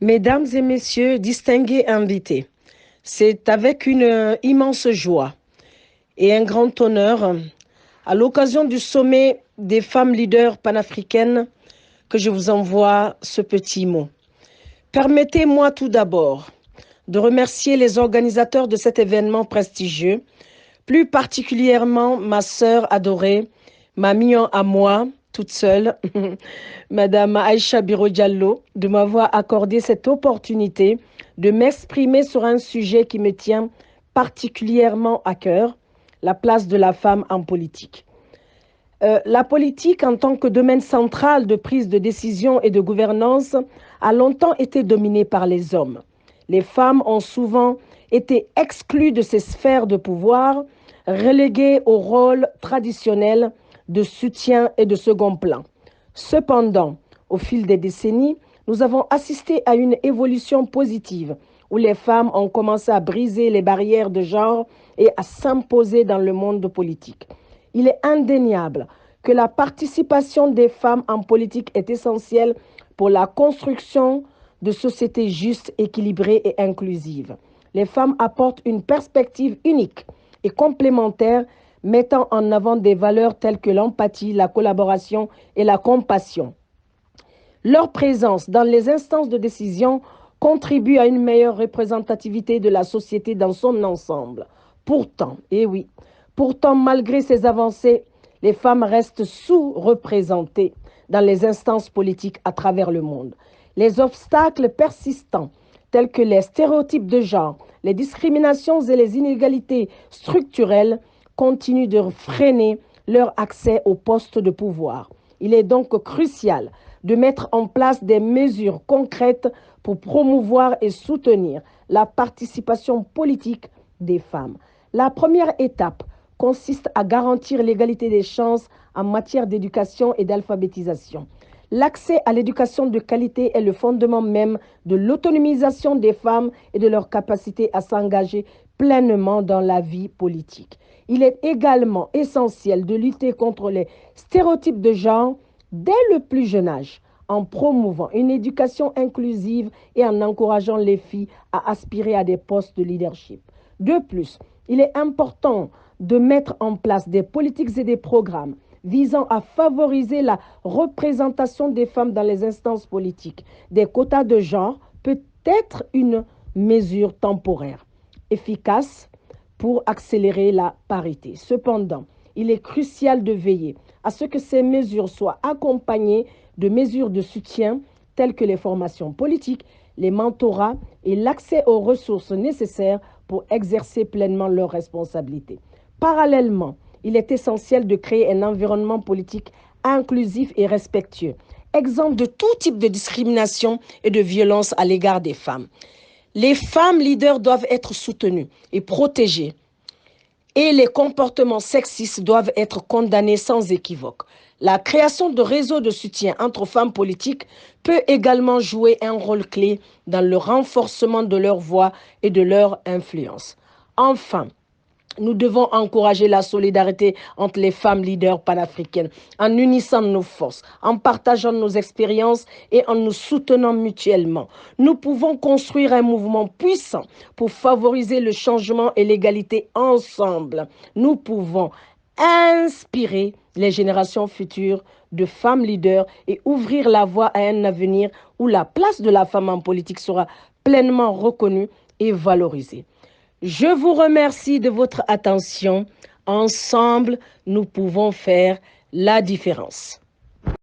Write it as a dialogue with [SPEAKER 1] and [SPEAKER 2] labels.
[SPEAKER 1] Mesdames et messieurs, distingués invités, c'est avec une immense joie et un grand honneur, à l'occasion du sommet des femmes leaders panafricaines, que je vous envoie ce petit mot. Permettez-moi tout d'abord de remercier les organisateurs de cet événement prestigieux, plus particulièrement ma sœur adorée, ma mignon à moi, toute seule, Madame Aïcha Biro Diallo, de m'avoir accordé cette opportunité de m'exprimer sur un sujet qui me tient particulièrement à cœur, la place de la femme en politique. La politique, en tant que domaine central de prise de décision et de gouvernance, a longtemps été dominée par les hommes. Les femmes ont souvent été exclues de ces sphères de pouvoir, reléguées au rôle traditionnel de soutien et de second plan. Cependant, au fil des décennies, nous avons assisté à une évolution positive où les femmes ont commencé à briser les barrières de genre et à s'imposer dans le monde politique. Il est indéniable que la participation des femmes en politique est essentielle pour la construction de sociétés justes, équilibrées et inclusives. Les femmes apportent une perspective unique et complémentaire, mettant en avant des valeurs telles que l'empathie, la collaboration et la compassion. Leur présence dans les instances de décision contribue à une meilleure représentativité de la société dans son ensemble. Pourtant, et oui, pourtant, malgré ces avancées, les femmes restent sous-représentées dans les instances politiques à travers le monde. Les obstacles persistants, tels que les stéréotypes de genre, les discriminations et les inégalités structurelles, continuent de freiner leur accès aux postes de pouvoir. Il est donc crucial de mettre en place des mesures concrètes pour promouvoir et soutenir la participation politique des femmes. La première étape consiste à garantir l'égalité des chances en matière d'éducation et d'alphabétisation. L'accès à l'éducation de qualité est le fondement même de l'autonomisation des femmes et de leur capacité à s'engager pleinement dans la vie politique. Il est également essentiel de lutter contre les stéréotypes de genre dès le plus jeune âge, en promouvant une éducation inclusive et en encourageant les filles à aspirer à des postes de leadership. De plus, il est important de mettre en place des politiques et des programmes visant à favoriser la représentation des femmes dans les instances politiques. Des quotas de genre peut être une mesure temporaire, efficace pour accélérer la parité. Cependant, il est crucial de veiller à ce que ces mesures soient accompagnées de mesures de soutien telles que les formations politiques, les mentorats et l'accès aux ressources nécessaires pour exercer pleinement leurs responsabilités. Parallèlement, il est essentiel de créer un environnement politique inclusif et respectueux, exempt de tout type de discrimination et de violence à l'égard des femmes. Les femmes leaders doivent être soutenues et protégées, et les comportements sexistes doivent être condamnés sans équivoque. La création de réseaux de soutien entre femmes politiques peut également jouer un rôle clé dans le renforcement de leur voix et de leur influence. Enfin, nous devons encourager la solidarité entre les femmes leaders panafricaines en unissant nos forces, en partageant nos expériences et en nous soutenant mutuellement. Nous pouvons construire un mouvement puissant pour favoriser le changement et l'égalité ensemble. Nous pouvons inspirer les générations futures de femmes leaders et ouvrir la voie à un avenir où la place de la femme en politique sera pleinement reconnue et valorisée. Je vous remercie de votre attention. Ensemble, nous pouvons faire la différence.